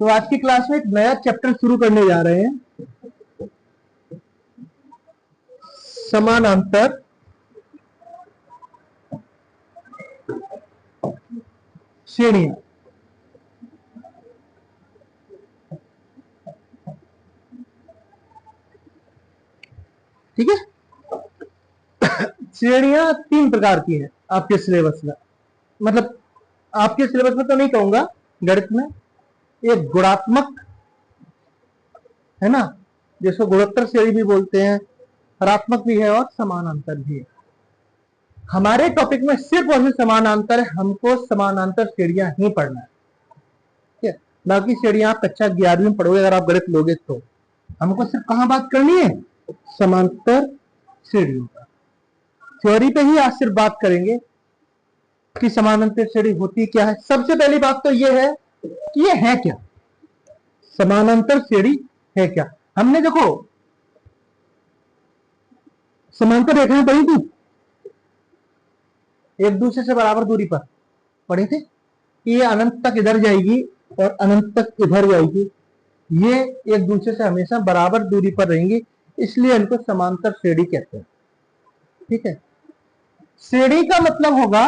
तो आज की क्लास में एक नया चैप्टर शुरू करने जा रहे हैं, समानांतर श्रेणियां। ठीक है, श्रेणियां तीन प्रकार की हैं आपके सिलेबस में, मतलब आपके सिलेबस में तो नहीं कहूंगा, गणित में एक गुणात्मक है ना, जिसको गुणोत्तर श्रेणी भी बोलते हैं, हरात्मक भी है और समानांतर भी है। हमारे टॉपिक में सिर्फ और सिर्फ समानांतर है, हमको समानांतर श्रेणियां ही पढ़ना है। ठीक है, बाकी श्रेणियां आप कक्षा 11वीं में पढ़ोगे अगर आप गणित लोगे तो। हमको सिर्फ कहां बात करनी है, समांतर श्रेणियों का। थ्योरी पे ही आज सिर्फ बात करेंगे कि समानांतर श्रेणी होती क्या है। सबसे पहली बात तो यह है कि ये है क्या, समानांतर श्रेणी है क्या। हमने देखो समांतर रेखाएं पढ़ी थी, एक दूसरे से बराबर दूरी पर पढ़े थे कि ये अनंत तक इधर जाएगी और अनंत तक इधर जाएगी, ये एक दूसरे से हमेशा बराबर दूरी पर रहेंगी, इसलिए इनको समांतर श्रेणी कहते हैं। ठीक है, श्रेणी का मतलब होगा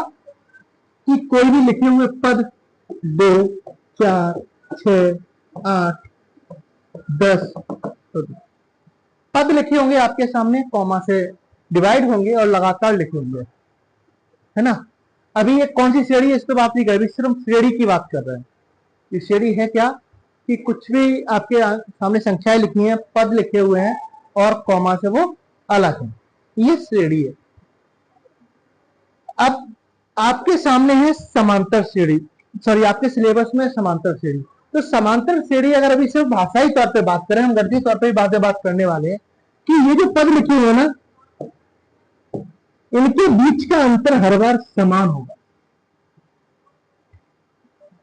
कि कोई भी लिखे हुए पद 2, 4, 6, 8, 10 पद लिखे होंगे आपके सामने, कॉमा से डिवाइड होंगे और लगातार लिखे होंगे, है ना। अभी ये कौन सी श्रेणी है इस पर बात नहीं कर रही, सिर्फ श्रेणी की बात कर रहे हैं। ये श्रेणी है क्या कि कुछ भी आपके सामने संख्याएं लिखी हैं, पद लिखे हुए हैं और कॉमा से वो अलग है, ये श्रेणी है। अब आपके सामने है समांतर श्रेणी, सॉरी आपके सिलेबस में समांतर श्रेणी। तो समांतर श्रेणी अगर अभी सिर्फ भाषाई तौर पे बात करें, हम गणितीय तौर पे बात करने वाले हैं कि ये जो पद लिखे हुए ना, इनके बीच का अंतर हर बार समान होगा।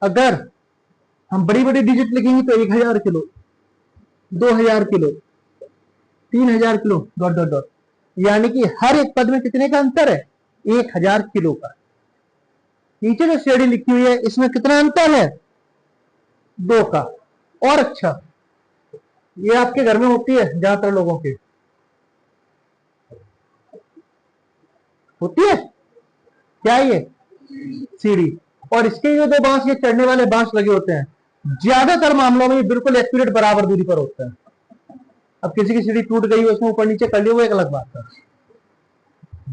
अगर हम बड़ी बड़ी डिजिट लिखेंगे तो 1000 kilo, 2000 kilo, 3000 kilo, dot dot dot, यानी कि हर एक पद में कितने का अंतर है, 1000 किलो का। नीचे जो श्रेणी लिखी हुई है इसमें कितना अंतर है, 2 का। और अच्छा, ये आपके घर में होती है ज्यादातर लोगों के, होती है क्या, ये सीढ़ी, और इसके जो 2 बांस, ये चढ़ने वाले बांस लगे होते हैं, ज्यादातर मामलों में ये बिल्कुल एक्यूरेट बराबर दूरी पर होता है। अब किसी की सीढ़ी टूट गई, उसमें ऊपर नीचे कर लिया, वो एक अलग बात है।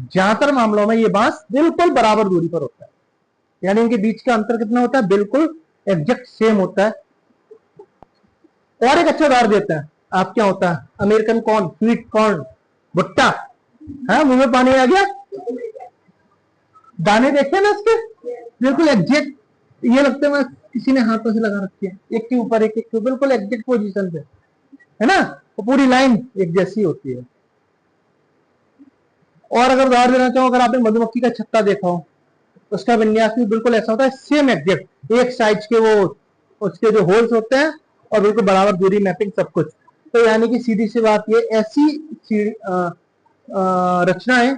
ज्यादातर मामलों में ये बांस बिल्कुल बराबर दूरी पर होता है, यानी इनके बीच का अंतर कितना होता है, बिल्कुल एग्जैक्ट सेम होता है। और एक अच्छा उदाहरण देते हैं, आप क्या होता है, अमेरिकन कॉर्न, स्वीट कॉर्न, भुट्टा, है, मुंह में पानी आ गया, दाने देखे ना इसके, बिल्कुल एग्जैक्ट, ये लगता है किसी ने हाथों से लगा रखी है, एक के ऊपर एक, बिल्कुल एग्जैक्ट पोजीशन पे, है ना, वो पूरी लाइन एक जैसी होती है। और अगर उदाहरण देना चाहो, अगर आपने मधुमक्खी का छत्ता देखा हो, उसका विन्यास भी बिल्कुल ऐसा होता है, सेम एग्जैक्ट, एक साइज के वो उसके जो होल्स होते हैं और बिल्कुल बराबर दूरी, मैपिंग, सब कुछ। तो यानी कि सीधी सी बात, ये ऐसी रचनाएं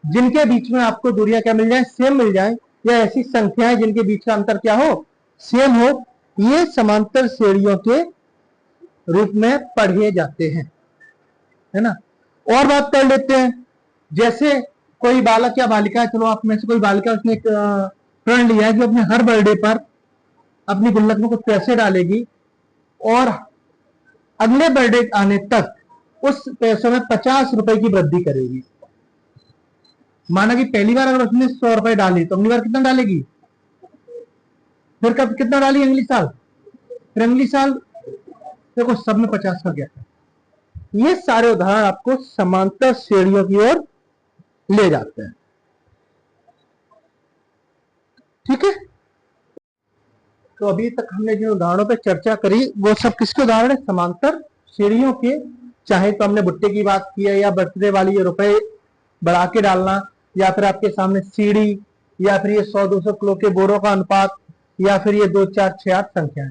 जिनके बीच में आपको दूरियां क्या मिल जाए, सेम मिल जाए, या ऐसी संख्याएं जिनके बीच का अंतर क्या हो, सेम हो, ये समांतर श्रेणियों के रूप में पढ़े जाते हैं, है ना। और बात कर लेते हैं, जैसे कोई बालक या बालिका, चलो आप में से कोई बालिका, उसने एक प्रण लिया है कि अपने हर बर्थडे पर अपनी गुल्लक में कुछ पैसे डालेगी और अगले बर्थडे आने तक उस पैसों में 50 रुपए की वृद्धि करेगी। माना कि पहली बार अगर उसने 100 रुपए डाली तो अगली बार कितना डालेगी, फिर कब कितना डाली, अगली साल, फिर अगली साल, देखो सब में 50 का गया। ये सारे उदाहरण आपको समांतर श्रेणियों की ओर ले जाते हैं। ठीक है, तो अभी तक हमने जिन उदाहरणों पर चर्चा करी वो सब किसके उदाहरण है, समांतर श्रेणियों के। चाहे तो हमने भुट्टे की बात की है, या बर्थडे वाली ये रुपए बढ़ा के डालना, या फिर आपके सामने सीढ़ी, या फिर ये 100-200 किलो के बोरों का अनुपात, या फिर ये 2, 4, 6, 8 संख्याएं।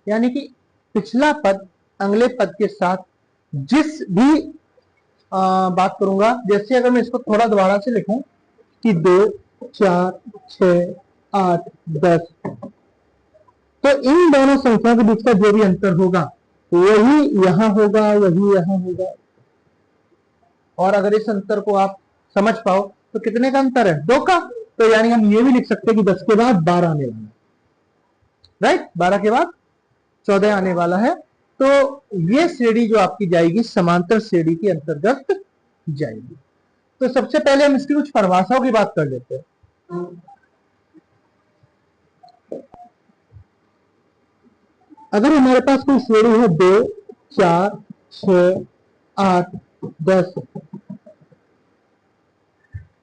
यानी कि पिछला पद अगले पद के साथ जिस भी बात करूंगा, जैसे अगर मैं इसको थोड़ा दोबारा से लिखूं कि 2, 4, 6, 8, 10, तो इन दोनों संख्याओं के बीच का जो भी अंतर होगा वही यहां होगा, वही यहां होगा। और अगर इस अंतर को आप समझ पाओ तो कितने का अंतर है? 2 का। तो यानी हम ये भी लिख सकते हैं कि 10 के बाद 12 आने वाला है, राइट। 12 के बाद 14 आने वाला है। तो ये श्रेणी जो आपकी जाएगी समांतर श्रेणी के अंतर्गत जाएगी। तो सबसे पहले हम इसकी कुछ परिभाषाओं की बात कर लेते हैं। अगर हमारे पास कोई श्रेणी है 2, 4, 6, 8, 10,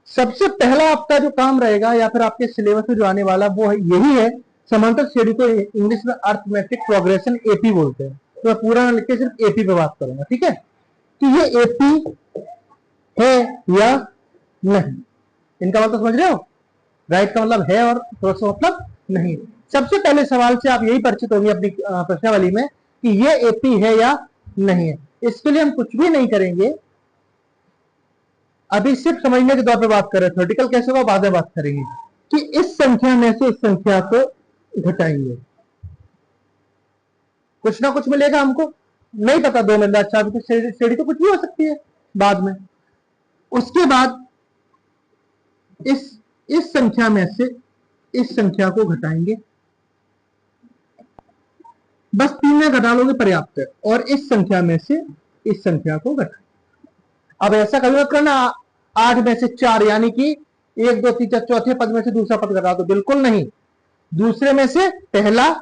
सबसे पहला आपका जो काम रहेगा या फिर आपके सिलेबस में जो आने वाला वो यही है, समांतर श्रेणी को इंग्लिश में अर्थमेटिक प्रोग्रेशन एपी बोलते हैं। तो मैं पूरा लिख के सिर्फ एपी पे बात करूंगा, ठीक है, कि ये एपी है या नहीं। इनका मतलब समझ रहे हो? राइट का मतलब है और क्रॉस का मतलब नहीं। सबसे पहले सवाल से आप यही परिचित होंगे अपनी प्रश्नावली में कि ये एपी है या नहीं है। इसके लिए हम कुछ भी नहीं करेंगे, अभी सिर्फ समझने के तौर पे बात कर रहे हैं। थ्योरेटिकल कैसे होगा बाद में बात करेंगे कि इस संख्या में से इस संख्या को घटाएंगे, कुछ ना कुछ मिलेगा हमको। नहीं पता 2 मिल रहा, 4 की श्रेणी तो कुछ भी हो सकती है बाद में। उसके बाद इस संख्या में से इस संख्या को घटाएंगे, बस 3 में घटा लोगे पर्याप्त है। और इस संख्या में से इस संख्या को घटाएंगे। अब ऐसा कभी मत करना 8 में से 4 यानी कि 1, 2, 3, 4 चौथे पद में से दूसरा पद घटा दो, बिल्कुल नहीं। दूसरे में से पहला,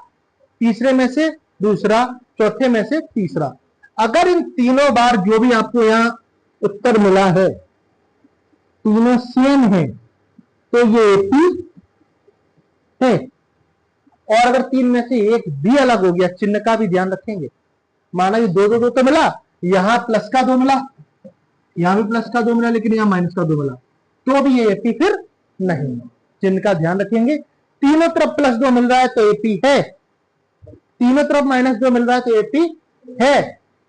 तीसरे में से दूसरा, चौथे में से तीसरा। अगर इन तीनों बार जो भी आपको यहां उत्तर मिला है तीनों सेम है तो ये एपी है। और अगर 3 में से एक भी अलग हो गया, चिन्ह का भी ध्यान रखेंगे। माना ये 2, 2, 2 तो मिला, यहां प्लस का 2 मिला, यहां भी प्लस का 2 मिला, लेकिन यहां माइनस का 2 मिला, तो भी ये एपी फिर नहीं। चिन्ह का ध्यान रखेंगे। तीनों तरफ प्लस 2 मिल रहा है तो एपी है, तीनों तरफ माइनस 2 मिल रहा है तो एपी है।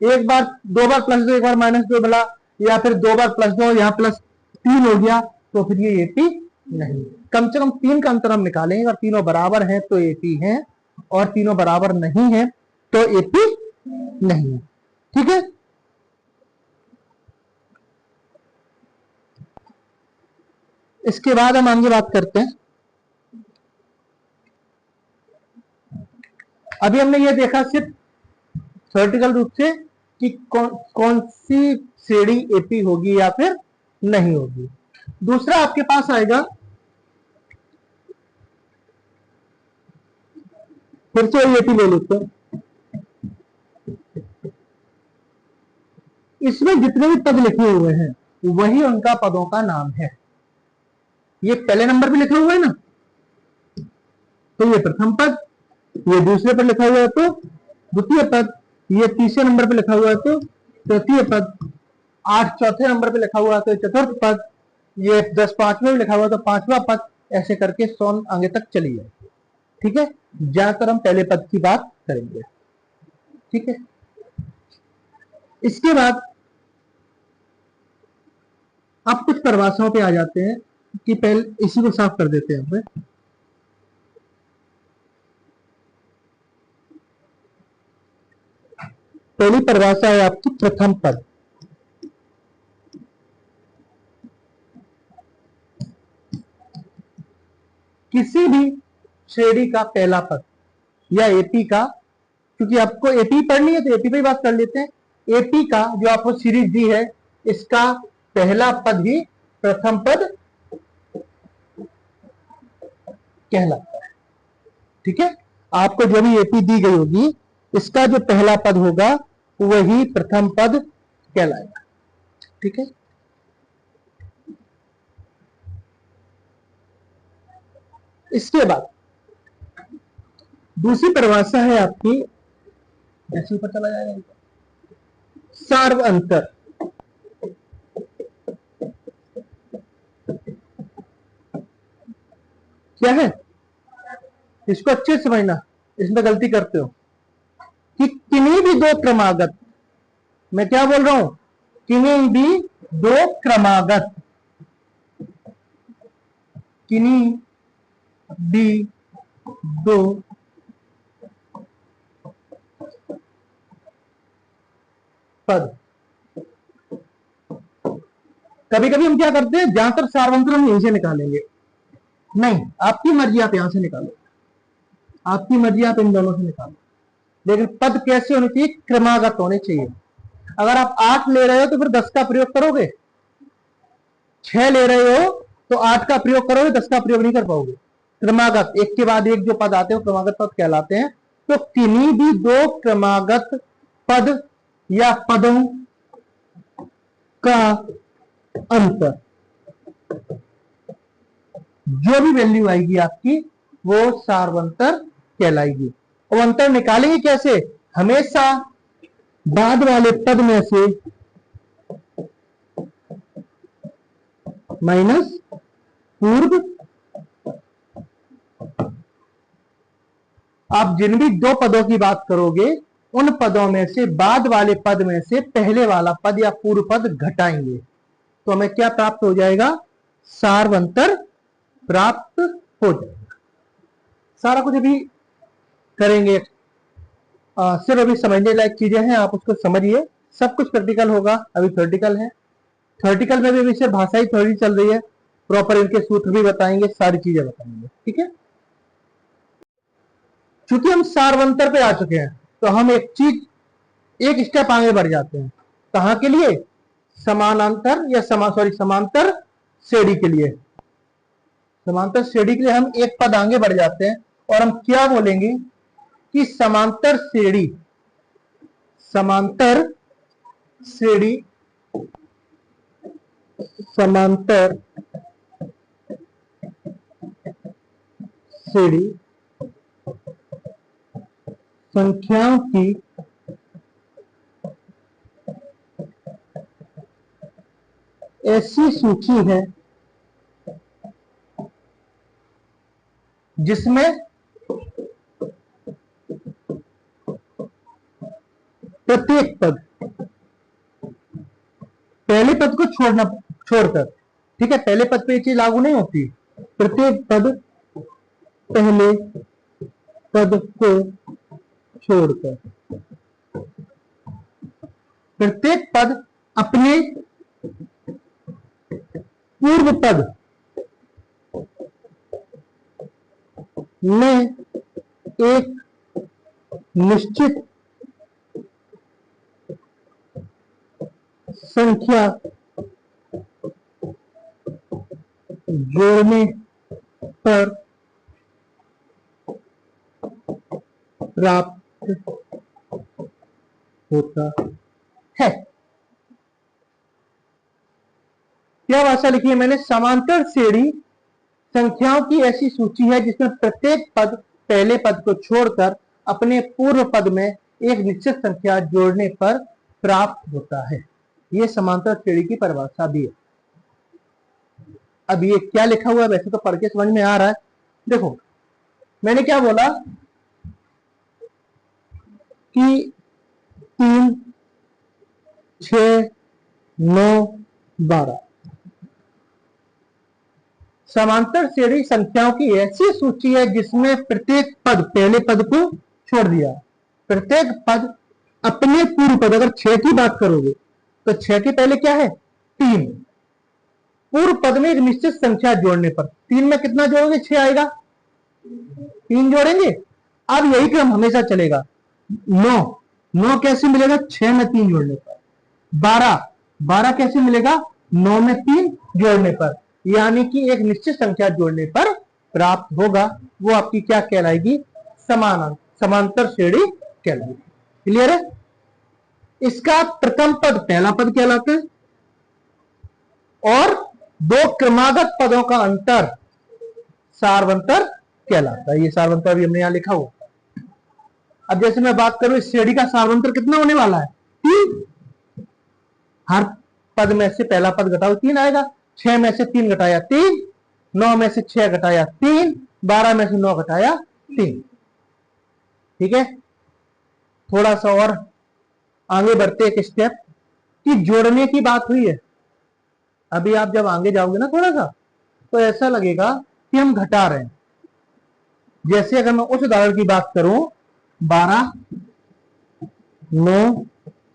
एक बार 2 बार प्लस 2 एक बार माइनस 2 मिला, या फिर 2 बार प्लस 2 यहां प्लस 3 हो गया, तो फिर ये एपी नहीं। कम से कम 3 का अंतर हम निकालेंगे। अगर तीनों बराबर हैं तो एपी है, और तीनों बराबर नहीं है तो एपी नहीं है, ठीक है। इसके बाद हम आगे बात करते हैं। अभी हमने ये देखा सिर्फ थ्योरेटिकल रूप से कि कौन सी श्रेणी एपी होगी या फिर नहीं होगी। दूसरा आपके पास आएगा, फिर से एपी ले लेते हैं। इसमें जितने भी पद लिखे हुए हैं वही उनका पदों का नाम है। ये पहले नंबर पे लिखा हुआ है ना, तो ये प्रथम पद, ये दूसरे पर लिखा हुआ है तो द्वितीय पद, ये तीसरे नंबर पे लिखा हुआ है तो तृतीय पद, 8 चौथे नंबर पे लिखा हुआ है तो चतुर्थ पद, ये 10 पांचवें में लिखा हुआ है तो 5वां पद, ऐसे करके 100 आगे तक चली जाए, ठीक है। ज्यादातर हम पहले पद की बात करेंगे, ठीक है। इसके बाद आप कुछ परिभाषाओं पे आ जाते हैं कि पहले इसी को साफ कर देते हैं। पहली परिभाषा है आपकी प्रथम पद। किसी भी श्रेणी का पहला पद या एपी का, क्योंकि आपको एपी पढ़नी है तो एपी पे बात कर लेते हैं। एपी का जो आपको सीरीज दी है, इसका पहला पद ही प्रथम पद कहलाता है, ठीक है। आपको जो भी एपी दी गई होगी, इसका जो पहला पद होगा वही प्रथम पद कहलाएगा, ठीक है। इसके बाद दूसरी परिभाषा है आपकी, ऐसे ऊपर चला जाएगा, सार्व अंतर। क्या है? इसको अच्छे से समझना, इसमें गलती करते हो कि किन्हीं भी दो क्रमागत, मैं क्या बोल रहा हूं, किन्हीं भी दो क्रमागत, किन्हीं भी दो पद। कभी कभी हम क्या करते हैं, ज्यादातर सार्वंतर हम यहीं से निकालेंगे, नहीं, आपकी मर्जी, आप यहां से निकालो, आपकी मर्जी, आप इन दोनों से निकालो, लेकिन पद कैसे होने चाहिए, क्रमागत होने चाहिए। अगर आप 8 ले रहे हो तो फिर 10 का प्रयोग करोगे, 6 ले रहे हो तो 8 का प्रयोग करोगे, 10 का प्रयोग नहीं कर पाओगे। क्रमागत, एक के बाद एक जो पद आते हैं वो क्रमागत पद कहलाते हैं। तो किन्हीं भी दो क्रमागत पद या पदों का अंतर, जो भी वैल्यू आएगी आपकी, वो सार्वंतर कहलाएगी। और अंतर निकालेंगे कैसे, हमेशा बाद वाले पद में से माइनस पूर्व, आप जिन भी दो पदों की बात करोगे उन पदों में से बाद वाले पद में से पहले वाला पद या पूर्व पद घटाएंगे, तो हमें क्या प्राप्त हो जाएगा, सार्वंतर प्राप्त हो जाएगा। सारा कुछ अभी करेंगे, सिर्फ अभी समझने लायक चीजें हैं, आप उसको समझिए, सब कुछ प्रैक्टिकल होगा, अभी थ्योरेटिकल है। थ्योरेटिकल में भी अभी सिर्फ भाषा ही थ्योरी चल रही है, प्रॉपर इनके सूत्र भी बताएंगे, सारी चीजें बताएंगे, ठीक है। चूंकि हम सार्वंतर पे आ चुके हैं तो हम एक चीज, एक स्टेप आगे बढ़ जाते हैं, कहां के लिए, समानांतर या समांतर श्रेणी के लिए। समांतर श्रेणी के लिए हम एक पद आगे बढ़ जाते हैं और हम क्या बोलेंगे कि समांतर श्रेणी, समांतर श्रेणी, समांतर श्रेणी संख्याओं की ऐसी सूची है जिसमें प्रत्येक पद पहले पद को छोड़कर, ठीक है, पहले पद पे ये चीज लागू नहीं होती, प्रत्येक पद पहले पद को छोड़कर, प्रत्येक पद अपने पूर्व पद में एक निश्चित संख्या जोड़ने पर प्राप्त होता है। क्या भाषा लिखी है मैंने, समांतर श्रेणी संख्याओं की ऐसी सूची है जिसमें प्रत्येक पद पहले पद को छोड़कर अपने पूर्व पद में एक निश्चित संख्या जोड़ने पर प्राप्त होता है। यह समांतर श्रेणी की परिभाषा भी है। अब ये क्या लिखा हुआ है, वैसे तो पढ़ के समझ में आ रहा है। देखो मैंने क्या बोला कि 3, 6, 9, 12 समांतर श्रेणी संख्याओं की ऐसी सूची है जिसमें प्रत्येक पद पहले पद को छोड़ दिया, प्रत्येक पद अपने पूर्व पद, अगर 6 की बात करोगे तो 6 के पहले क्या है, 3, पूर्व पद में एक निश्चित संख्या जोड़ने पर, 3 में कितना जोड़ोगे, 6 आएगा, 3 जोड़ेंगे। अब यही क्रम हमेशा चलेगा। 9 कैसे मिलेगा, 6 में 3 जोड़ने पर। 12 कैसे मिलेगा, 9 में 3 जोड़ने पर, यानी कि एक निश्चित संख्या जोड़ने पर प्राप्त होगा, वो आपकी क्या कहलाएगी, समांतर श्रेणी कहलाएगी। क्लियर है। इसका प्रथम पद पहला पद कहलाता है और दो क्रमागत पदों का अंतर सार्वंतर कहलाता है। ये सार्वंतर भी हमने यहां लिखा हुआ। अब जैसे मैं बात करूं इस श्रेणी का सार्वंतर कितना होने वाला है, 3। हर पद में से पहला पद घटाओ 3 आएगा, 6 में से 3 घटाया 3, 9 में से 6 घटाया 3, 12 में से 9 घटाया 3। ठीक है, थोड़ा सा और आगे बढ़ते एक स्टेप कि जोड़ने की बात हुई है। अभी आप जब आगे जाओगे ना थोड़ा सा, तो ऐसा लगेगा कि हम घटा रहे हैं। जैसे अगर मैं उस उदाहरण की बात करूं, 12, 9,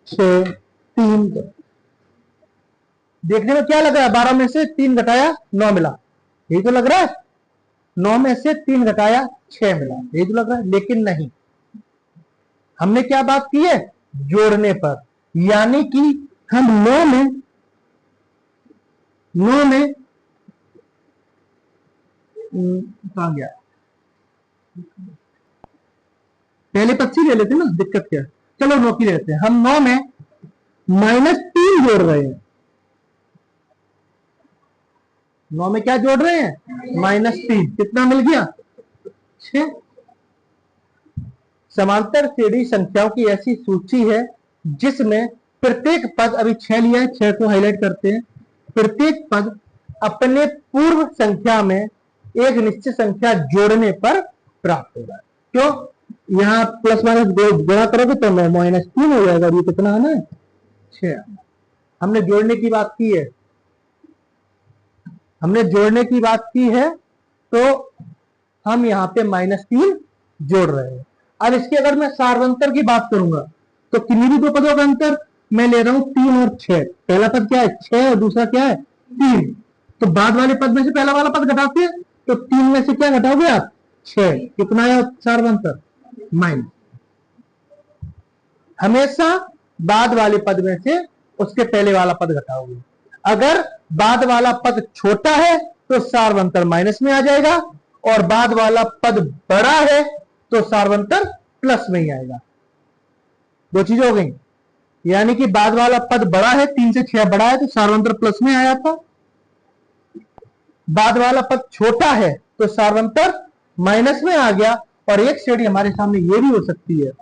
6, 3। देखने में क्या लग रहा है, 12 में से 3 घटाया 9 मिला, यही तो लग रहा है। 9 में से 3 घटाया 6 मिला, यही तो लग रहा है। लेकिन नहीं, हमने क्या बात की है, जोड़ने पर। यानी कि हम 9 में कहां गया, पहले 25 ले लेते ना, दिक्कत क्या, चलो 9 की ले लेते हैं। हम 9 में -3 जोड़ रहे हैं। 9 में क्या जोड़ रहे हैं, -3। कितना मिल गया, 6। समांतर श्रेणी संख्याओं की ऐसी सूची है जिसमें प्रत्येक पद, अभी 6 लिया है, 6 को हाईलाइट करते हैं, प्रत्येक पद अपने पूर्व संख्या में एक निश्चित संख्या जोड़ने पर प्राप्त होगा। क्यों, यहां प्लस माइनस गुणा करोगे तो -3 हो जाएगा। ये कितना आना है, 6। हमने जोड़ने की बात की है, हमने जोड़ने की बात की है, तो हम यहां पे -3 जोड़ रहे हैं। अब इसके अगर मैं सार्वंतर की बात करूंगा तो किन्हीं भी दो पदों का अंतर मैं ले रहा हूं 3 और 6। पहला पद क्या है, 6, और दूसरा क्या है, 3। तो बाद वाले पद में से पहला वाला पद घटाते हैं, तो 3 में से क्या घटाओगे आप, 6। कितना आया सार्वंतर, माइनस। हमेशा बाद वाले पद में से उसके पहले वाला पद घटाओगे। अगर बाद वाला पद छोटा है तो सार्वंतर माइनस में आ जाएगा, और बाद वाला पद बड़ा है तो सार्वंतर प्लस में ही आएगा। दो चीजें हो गई, यानी कि बाद वाला पद बड़ा है, 3 से 6 बड़ा है, तो सार्वंतर प्लस में आया था। बाद वाला पद छोटा है तो सार्वंतर माइनस में आ गया। और एक श्रेणी हमारे सामने ये भी हो सकती है,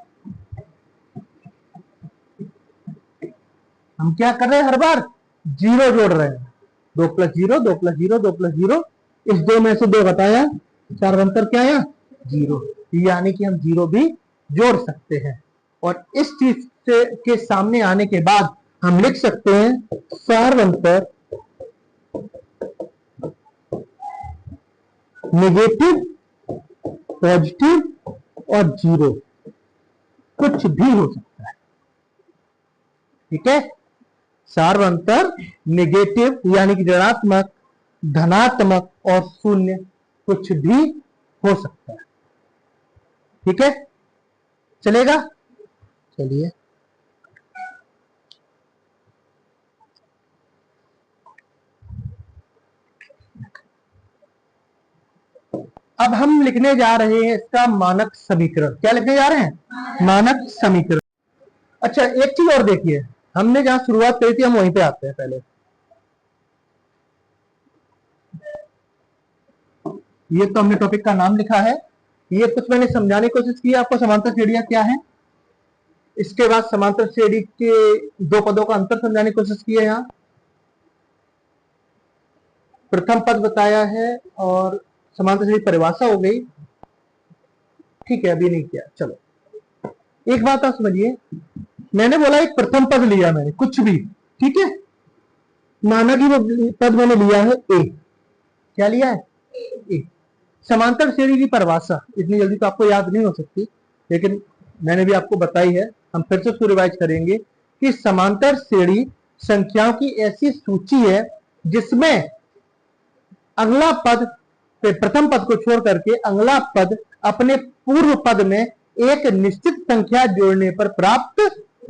हम क्या कर रहे हैं, हर बार 0 जोड़ रहे हैं, 2 + 0, 2 + 0, 2 + 0, इस 2 में से 2 बताया, सार्वंतर क्या आया, 0। यानी कि हम 0 भी जोड़ सकते हैं। और इस चीज से के सामने आने के बाद हम लिख सकते हैं सार्वंतर नेगेटिव, पॉजिटिव और 0 कुछ भी हो सकता है। ठीक है, सार्वंतर नेगेटिव यानी कि ऋणात्मक, धनात्मक और 0 कुछ भी हो सकता है। ठीक है, चलेगा, चलिए। अब हम लिखने जा रहे हैं इसका मानक समीकरण। क्या लिखने जा रहे हैं, मानक समीकरण। अच्छा, एक चीज और देखिए, हमने जहां शुरुआत करी थी हम वहीं पे आते हैं। पहले ये तो हमने टॉपिक का नाम लिखा है, ये कुछ मैंने समझाने की कोशिश की है आपको, समांतर श्रेणियां क्या है। इसके बाद समांतर श्रेणी के दो पदों का अंतर समझाने की कोशिश की है। यहाँ प्रथम पद बताया है और समांतर श्रेणी परिभाषा हो गई। ठीक है, अभी नहीं किया, चलो एक बात आप समझिए, मैंने बोला एक प्रथम पद लिया मैंने, कुछ भी, ठीक है, माना कि वो पद मैंने लिया है ए। क्या लिया है, ए। समांतर श्रेणी की परिभाषा इतनी जल्दी तो आपको याद नहीं हो सकती, लेकिन मैंने भी आपको बताई है, हम फिर से उसको रिवाइज करेंगे कि समांतर श्रेणी संख्याओं की ऐसी सूची है जिसमें अगला पद, प्रथम पद को छोड़ करके अगला पद अपने पूर्व पद में एक निश्चित संख्या जोड़ने पर प्राप्त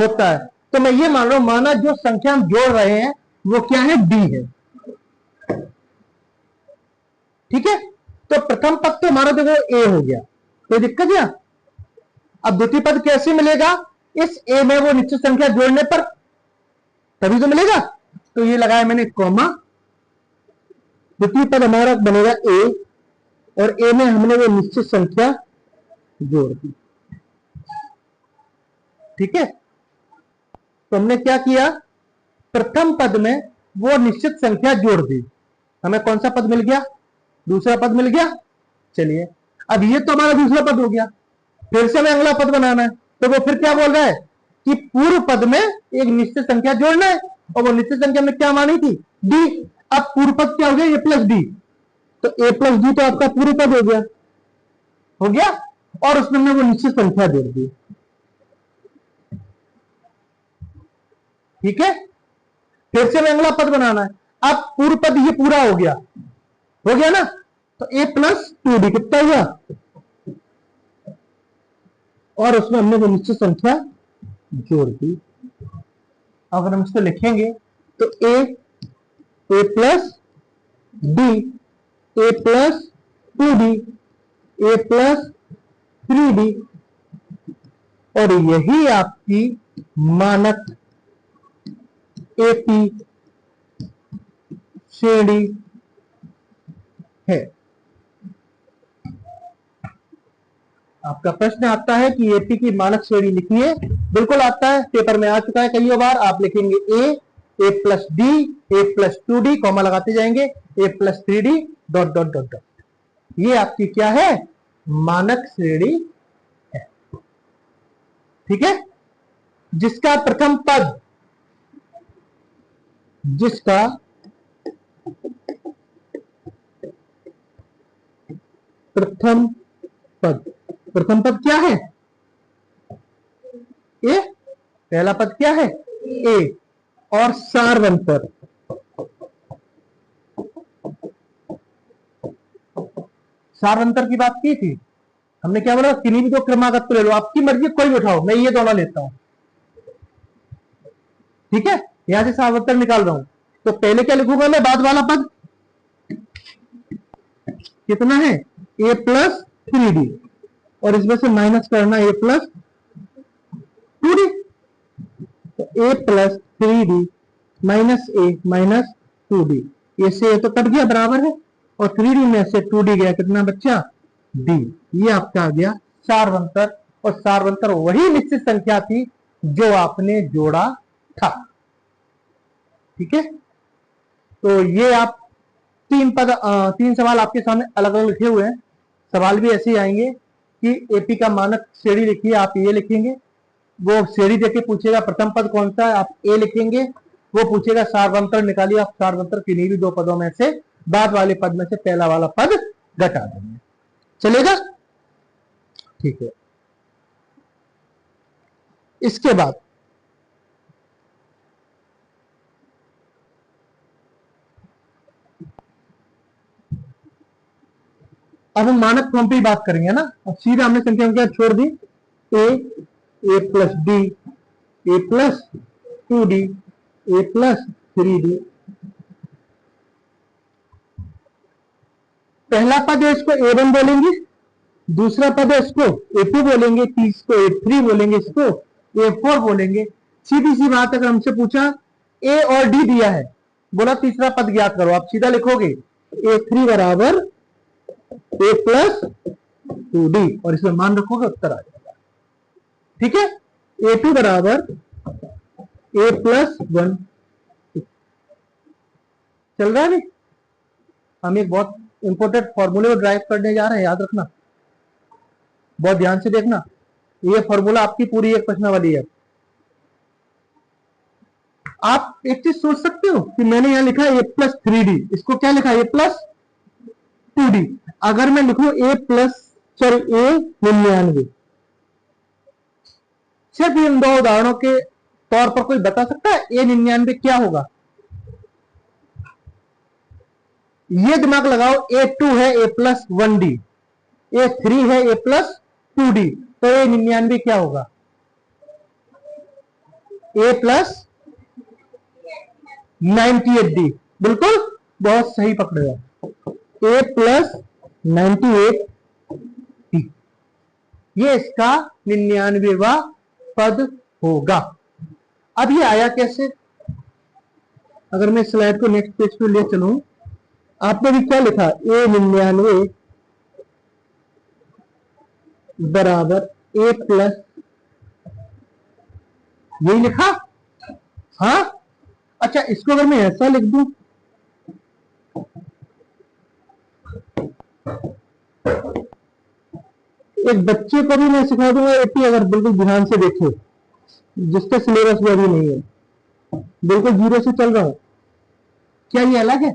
होता है। तो मैं ये मान रहा हूं, माना जो संख्या हम जोड़ रहे हैं वो क्या है, डी है। ठीक है, तो प्रथम पद तो हमारा देखो ए हो गया, कोई दिक्कत क्या। अब द्वितीय पद कैसे मिलेगा, इस ए में वो निश्चित संख्या जोड़ने पर तभी तो मिलेगा। तो ये लगाया मैंने कॉमा, द्वितीय पद हमारा बनेगा ए, और ए में हमने वो निश्चित संख्या जोड़ दी। ठीक है, तो हमने क्या किया, प्रथम पद में वो निश्चित संख्या जोड़ दी, हमें कौन सा पद मिल गया, दूसरा पद मिल गया। चलिए, अब ये तो हमारा दूसरा पद हो गया, फिर से हमें अगला पद बनाना है। तो वो फिर क्या बोल रहा है कि पूर्व पद में एक निश्चित संख्या जोड़ना है, और वो निश्चित संख्या में क्या मानी थी, डी। अब पूर्व पद क्या हो गया, ए प्लस डी, तो ए प्लस डी तो आपका पूर्व पद हो गया, हो गया, और उसमें वो निश्चित संख्या जोड़ दी। ठीक है, फिर से अगला पद बनाना है। अब पूर्व पद ये पूरा हो गया ना, तो a प्लस 2d कितना हुआ, और उसमें हमने वो निश्चित संख्या जोड़ दी। अगर हम इसको लिखेंगे तो a plus d, a plus 2d, a plus 3d, और यही आपकी मानक एपी श्रेणी है। आपका प्रश्न आता है कि एपी की मानक श्रेणी लिखिए, बिल्कुल आता है, पेपर में आ चुका है कई बार। आप लिखेंगे A plus D, A plus 2d, comma लगाते जाएंगे, A plus 3d, dot dot dot dot. ये आपकी क्या है, मानक श्रेणी है। ठीक है, जिसका प्रथम पद, जिसका प्रथम पद क्या है, ए, पहला पद क्या है, ए, और सार्वंतर, सार्वंतर की बात की थी हमने, क्या बोला, किन्हीं भी दो क्रमागत को ले लो, आपकी मर्जी कोई भी उठाओ, मैं ये दोनों लेता हूं। ठीक है, यहां से सार्वंतर निकाल रहा हूं, तो पहले क्या लिखूंगा मैं, बाद वाला पद कितना है, a प्लस 3d, और इसमें से माइनस करना a प्लस 2d, तो a plus 3d minus a minus 2d, ये से तो कट गया, बराबर है, और 3d में से 2d गया, कितना बच्चा, d। ये आपका आ गया सार्वंतर, और सार्वंतर वही निश्चित संख्या थी जो आपने जोड़ा था। ठीक है, तो ये आप तीन सवाल आपके सामने अलग अलग लिखे हुए हैं। सवाल भी ऐसे ही आएंगे कि एपी का मानक श्रेणी लिखिए, आप ये लिखेंगे, वो श्रेणी देके पूछेगा प्रथम पद कौन सा है, आप ए लिखेंगे, वो पूछेगा सार्वंतर निकालिए, आप सार्वंतर किन्हीं भी दो पदों में से बाद वाले पद में से पहला वाला पद घटा देंगे, चलेगा। ठीक है, इसके बाद अब हम मानक फॉर्म पे बात करेंगे ना। अब सीधे हमने संख्या छोड़ दी, ए plus D, A plus 2d, A plus 3d। पहला पद है इसको a1 बोलेंगे, दूसरा पद है इसको a2 बोलेंगे, इसको a3 बोलेंगे, इसको a4 बोलेंगे। सीधी सी बात, अगर हमसे पूछा a और d दिया है, बोला तीसरा पद ज्ञात करो, आप सीधा लिखोगे a3 बराबर a प्लस 2d, और इसमें मान रखोगे, उत्तर आ जाएगा। ठीक है, a2 बराबर a प्लस 1, चल रहा है नहीं। हम एक बहुत इंपॉर्टेंट फॉर्मूले को ड्राइव करने जा रहे हैं, याद रखना, बहुत ध्यान से देखना। ये फॉर्मूला आपकी पूरी एक प्रश्नावली है। आप एक चीज सोच सकते हो कि मैंने यहां लिखा a प्लस 3d, इसको क्या लिखा, a प्लस 2d। अगर मैं लिखूं a प्लस, सॉरी a 99, सिर्फ इन दो उदाहरणों के तौर पर कोई बता सकता है a 99 क्या होगा? ये दिमाग लगाओ, a2 है a प्लस 1d, a3 है a प्लस 2d, तो a 99 क्या होगा? a प्लस 98d, बिल्कुल बहुत सही पकड़े हो, a प्लस 98d, ये इसका 99वां पद होगा। अब ये आया कैसे? अगर मैं स्लाइड को नेक्स्ट पेज पे ले चलूं, आपने भी क्या लिखा, a 99 बराबर a प्लस, यही लिखा, हाँ। अच्छा, इसको अगर मैं ऐसा लिख दूं, एक बच्चे को भी मैं सिखा दूंगा एपी, अगर बिल्कुल ध्यान से देखे, जिसका सिलेबस में अभी नहीं है, बिल्कुल जीरो से चल रहा हूं, क्या ये अलग है?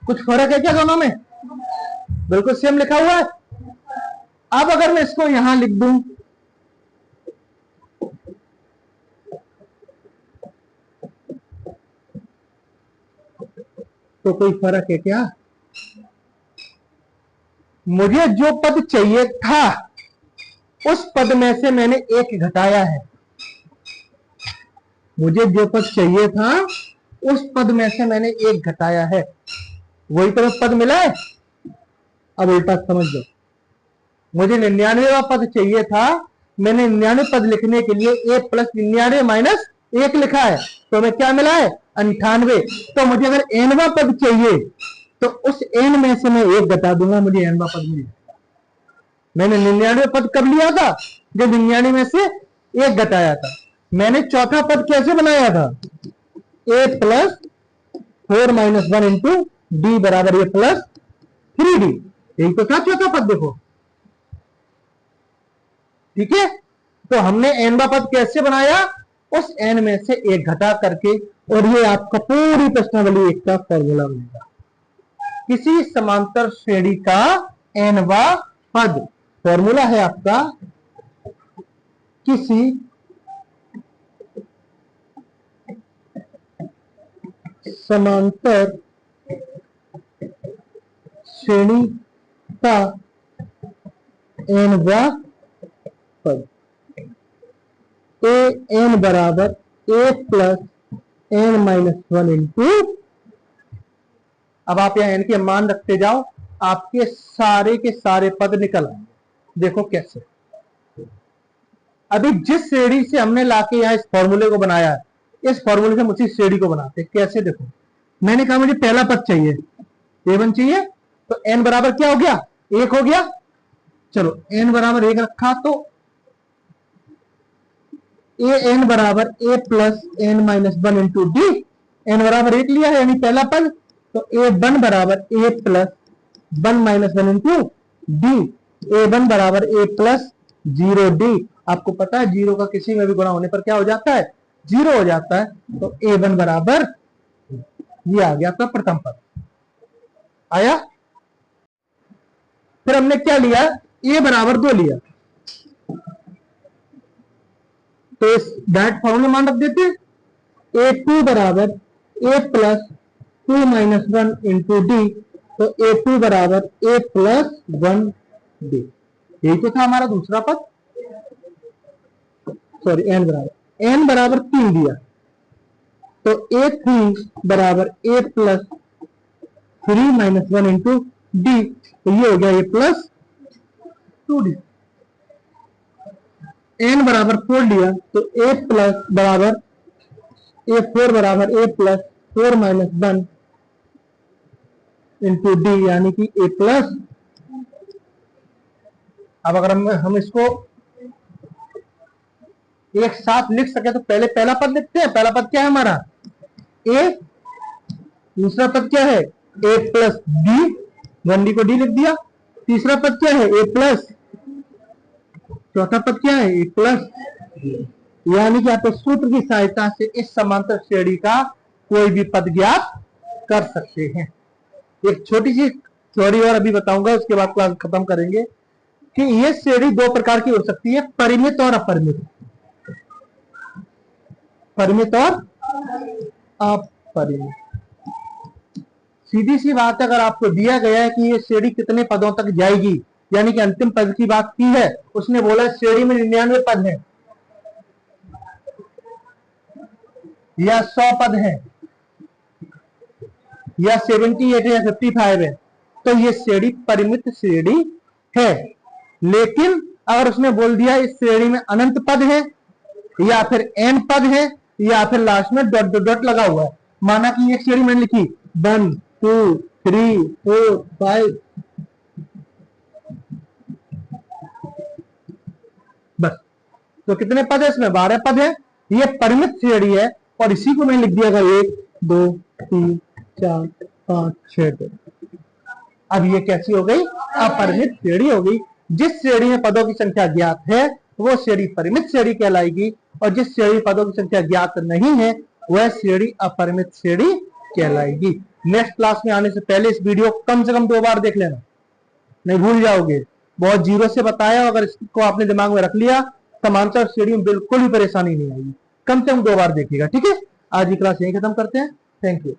कुछ फर्क है क्या दोनों में? बिल्कुल सेम लिखा हुआ है। अब अगर मैं इसको यहां लिख दूं, तो कोई फर्क है क्या? मुझे जो पद चाहिए था उस पद में से मैंने एक घटाया है। मुझे जो पद चाहिए था उस पद में से मैंने एक घटाया है, वही तो पद मिला है। अब उल्टा समझ लो, मुझे 99वां पद चाहिए था, मैंने 99 पद लिखने के लिए a प्लस 99 माइनस 1 लिखा है, तो हमें क्या मिला है? 98। तो मुझे अगर nवां पद चाहिए तो उस n में से मैं एक घटा दूंगा, मुझे nवां पद मिल जाएगा। मैंने 99 पद कब लिया था? जब 99 में से एक घटाया था। मैंने चौथा पद कैसे बनाया था? a plus 4 minus 1 into D बराबर a प्लस 3d। यही तो था चौथा पद, देखो। ठीक है, तो हमने nवां पद कैसे बनाया? उस n में से एक घटा करके, और ये आपका पूरी प्रश्नावली एक का फॉर्मूला बनेगा। किसी समांतर श्रेणी का nवां पद, फॉर्मूला है आपका, किसी समांतर श्रेणी का nवां पद an बराबर a plus n minus 1 into. अब आप यहां n के मान रखते जाओ, आपके सारे के सारे पद निकल आएंगे। देखो कैसे। अभी जिस श्रेणी से हमने लाके यहां इस फॉर्मूले को बनाया है, इस फॉर्मूले से हम उसी श्रेणी को बनाते हैं। कैसे? देखो, मैंने कहा मुझे पहला पद चाहिए, a1 चाहिए, तो n बराबर क्या हो गया? 1 हो गया। चलो n बराबर 1 रखा, तो an बराबर a plus n minus 1 into D. n बराबर 1 लिया है, यानी पहला पद, तो a1 बराबर a plus 1 minus 1 into D. a1 बराबर a प्लस 0d। आपको पता है 0 का किसी में भी गुणा होने पर क्या हो जाता है? 0 हो जाता है। तो a1 बराबर, ये आ गया आपका प्रथम पद आया। फिर हमने क्या लिया? a बराबर 2 लिया, तो इस डायरेक्ट फॉर्मूले मान रख देते। a2 बराबर a plus 2 minus 1 into D, तो a2 बराबर a प्लस 1 डी। यही तो था हमारा दूसरा पद। सॉरी, n बराबर 3 दिया, तो a3 बराबर a plus 3 minus 1 into D, तो ये हो गया a प्लस 2d। n बराबर 4 लिया, तो a प्लस बराबर a4 बराबर a plus 4 minus 1 into D, यानी कि a प्लस। अब अगर हम इसको एक साथ लिख सके तो पहले पहला पद लिखते हैं। पहला पद क्या है हमारा? a। दूसरा पद क्या है? a प्लस डी, 1d को d लिख दिया। तीसरा पद क्या है? a plus. चौथा पद क्या है? a plus. यानी कि आप इस सूत्र की सहायता से इस समांतर श्रेणी का कोई भी पद ज्ञात कर सकते हैं। एक छोटी सी थ्योरी और अभी बताऊंगा, उसके बाद क्लास खत्म करेंगे कि यह श्रेणी दो प्रकार की हो सकती है, परिमित और अपरिमित। परिमित और अपरिमित। सीधी सी बात है, अगर आपको दिया गया है कि ये श्रेणी कितने पदों तक जाएगी, यानी कि अंतिम पद की बात की है, उसने बोला श्रेणी में 99 पद है या 100 पद है या 78 या 55 है, तो ये श्रेणी परिमित श्रेणी है। लेकिन अगर उसने बोल दिया इस श्रेणी में अनंत पद है या फिर n पद है या फिर लास्ट में डॉट डॉट डॉट लगा हुआ है, माना कि एक श्रेणी मैंने लिखी 1 2 3 4 5, बस, तो कितने पद है इसमें? 12 पद है। ये परिमित श्रेणी है, और इसी को मैंने लिख दिया था 1 2 3 4 5 6। अब ये कैसी हो गई? अपरिमित श्रेणी हो गई। जिस श्रेणी में पदों की संख्या ज्ञात है वो श्रेणी परिमित श्रेणी कहलाएगी, और जिस श्रेणी में पदों की संख्या ज्ञात नहीं है वह श्रेणी अपरिमित श्रेणी कहलाएगी। नेक्स्ट क्लास में आने से पहले इस वीडियो कम से कम 2 बार देख लेना, नहीं भूल जाओगे। बहुत जीरो से बताया, अगर इसको आपने दिमाग में रख लिया, समांतर श्रेणी में बिल्कुल भी परेशानी नहीं आएगी। कम से कम 2 बार देखिएगा, ठीक है। आज की क्लास यही खत्म करते हैं। Thank you.